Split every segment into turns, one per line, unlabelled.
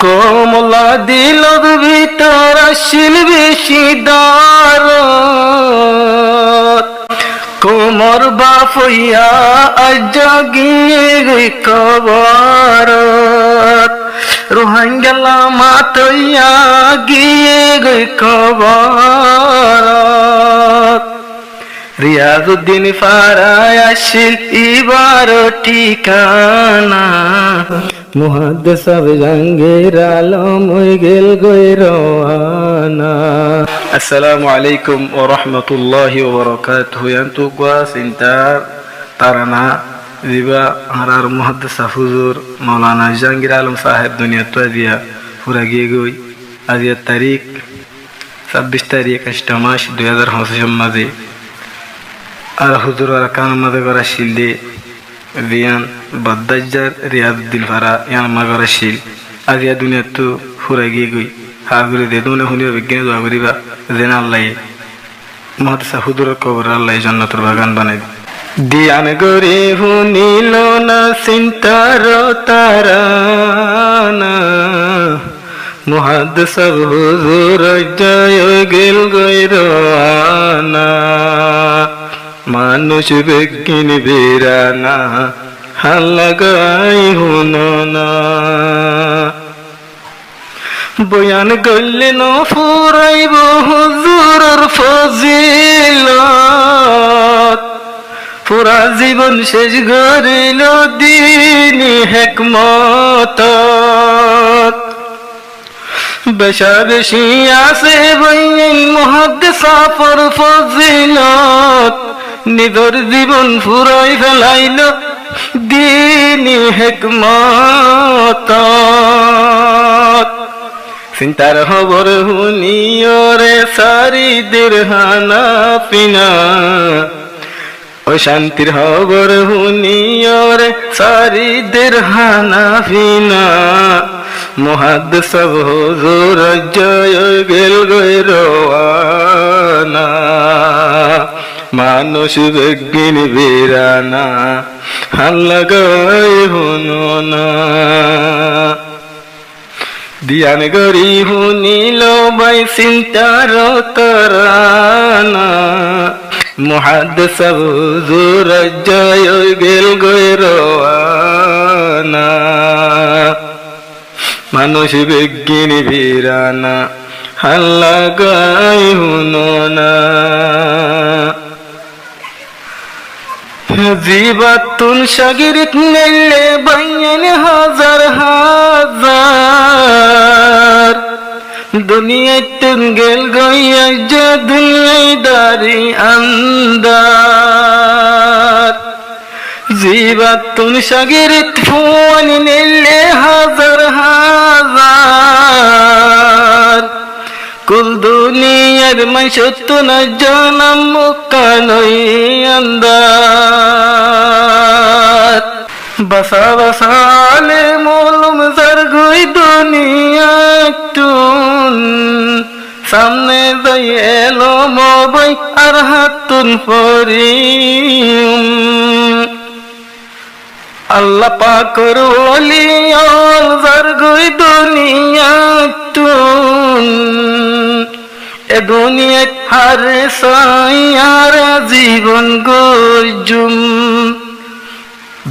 কমলা দিলর ভিতর আসিল বেশি দরদ, কোমর বাপ হইয়া আজ গিয়ে গই কবরত, রোহান গেলা মাতইয়া গিয়ে গই কবরত। রিয়াজউদ্দিন ফারায় আসিল ইবার ঠিকানা, মুহাদ্দিস জাহাঙ্গীর আলম হই গেল গই রওয়ানা। আসসালামু আলাইকুম ওয়া রাহমাতুল্লাহি ওয়া বারাকাতুহু। ইয়ান্তু গা সিনতার তারানা দিবা হারার মুহাদ্দিস হুজুর মাওলানা জাহাঙ্গীর আলম সাহেব দুনিয়া তো দিয়া পুরা গিয়ে গই। আজ তারিখ 26 তারিখ 8 মাস 2025 মাঝে আর হুজুর আর কান মাঝে করা শিলদে বিয়ান বদ্দাজ্জার রিয়াজউদ্দিন ফারা ইয়ান মাগরা শিল আজ ইয়া দুনিয়া তো পুরা গিয়ে গই। হাগুরে দে দুনে হুনিয়া বিজ্ঞান দোয়া করিবা যেন আল্লাহ মুহাদ্দিস হুজুরের কবর আল্লাহ জান্নাতের বাগান বানাই দিয়ান গরে হুনিল না চিন্তার তারানা, মুহাদ্দিস হুজুর জয় গেল গই রওয়ানা। মানুষ বিজ্ঞান বেরানা হাল্লাগাই হুননা, বয়ান গল্লে ন ফুরাইব হুজুরের ফজিলত, পুরা জীবন শেষ গরিল দিনী হিকমত। বেশা বেশি আছে বইন মুহাদ্দিস পর ফজিলত, নিজর জীবন ফুরাই ফেলাইল দিনী হিকমত। চিন্তার খবর হুনিয়রে সারিদের হানা পিনা, ও শান্তির খবর হুনিয়রে সারিদের হানা পিনা। মুহাদ্দিস হুজুর জয় গেল গই রওয়ানা, মানুষ বিজ্ঞান বেরানা হাল্লাগাই হুননা। দিয়ান গরি হুনিল বাই চিন্তার তারানা, মুহাদ্দিস হুজুর জয় গেল গই রওয়ানা। মানুষ বিজ্ঞান বেরানা হাল্লাগাই হুননা। জীবাতুন শাগিরিত নেলে বাইন হাজার হাজার, দুনিয়ায় তুন গেল গইয়া যে দুনিয়ায় দারি আন্দার। জীবাতুন শাগিরিত ফোন নেলে হাজার হাজার, কুল দুনিয়ার মাইশত না জানাম মুকানই আন্দার। বাসা বাসালে মলম জার গই দুনিয়া তুন, সামনে যাই এলো মবাই আর হাতুন পরিম। আল্লাহ পাকর ওলি আল জার গই দুনিয়া তুন, এ দুনিয়াত হারে সাইয়ার জীবন গজুম।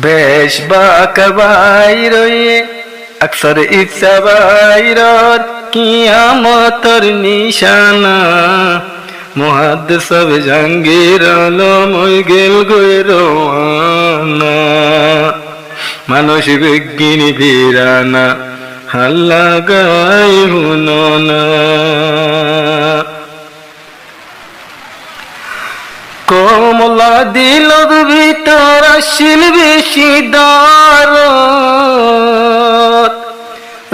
বেশ বাকবাইরে আকসর ইচ্ছা বাইরর কিয়ামতর নিশানা, মুহাদ্দিস জাহাঙ্গীর আলম গেল গই রওয়ানা। মানুষ বিজ্ঞান বেরানা হাল্লাগাই হুননা। কমলা দিলর ভিতর আসিল বেশি দরদ,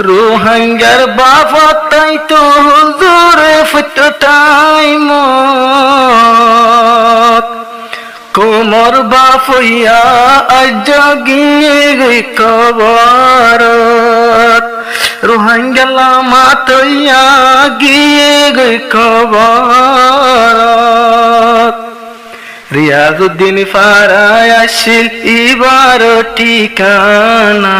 রোহাঙ্গার বাবা তাই তো হুজুরে ফুটটাই মত, কোমর বাপ হইয়া আজ গিয়ে গই কবরত, রোহান গেলা মাতইয়া গিয়ে গই কবরত। রিয়াজউদ্দিন ফারায় আসিল ইবার ঠিকানা,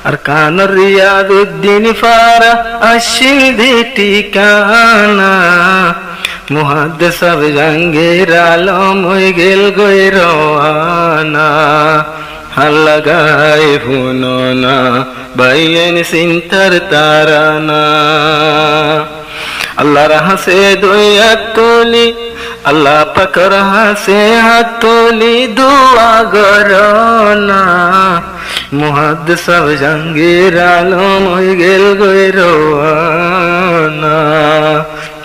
আর কানর রিয়াজউদ্দিন ফারা আশিদি ঠিকানা মুহাদ্দিস সাহেব জাহাঙ্গীর আলম হয়ে গেল গই রওয়ানা আল্লাহ গায়ে শুনো না বাইয়েন চিন্তার তারানা আল্লাহর হাসে দুই হাত তুলি আল্লাহ পাকের হাসে হাত তুলি দোয়া করোনা মুহাদ্দিস সাহেব জাহাঙ্গীর আলম হয়ে গেল গই রওয়ানা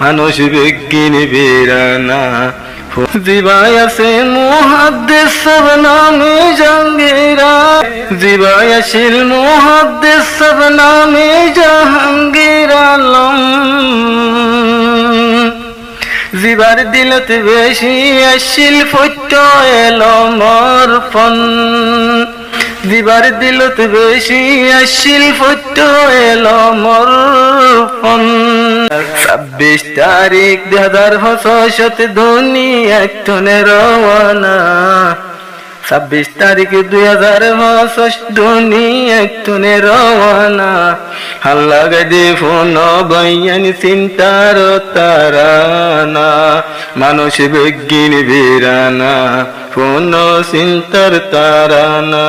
মানুষ বিজ্ঞানী বীরানা জিবায় আছে মুহাদ্দিস সাহেব নামে জাহাঙ্গীর জিবায় আসিল মুহাদ্দিস সাহেব নামে জাহাঙ্গীর আলম জিবার দিলত বেশি আসিল ফুট এলো মোর ফন জিবার দিলত বেশি আসিল ফুট এলো মোর ফন 26 তারিখ 2006 দুনিয়া টনে রওয়ানা 26 তারিখ 2006 দুনিয়া টনে রওয়ানা আল্লাহ গদি ফোন বাইয়ান চিন্তার তারানা মানুষ বিজ্ঞানী বীরানা ফোন চিন্তার তারানা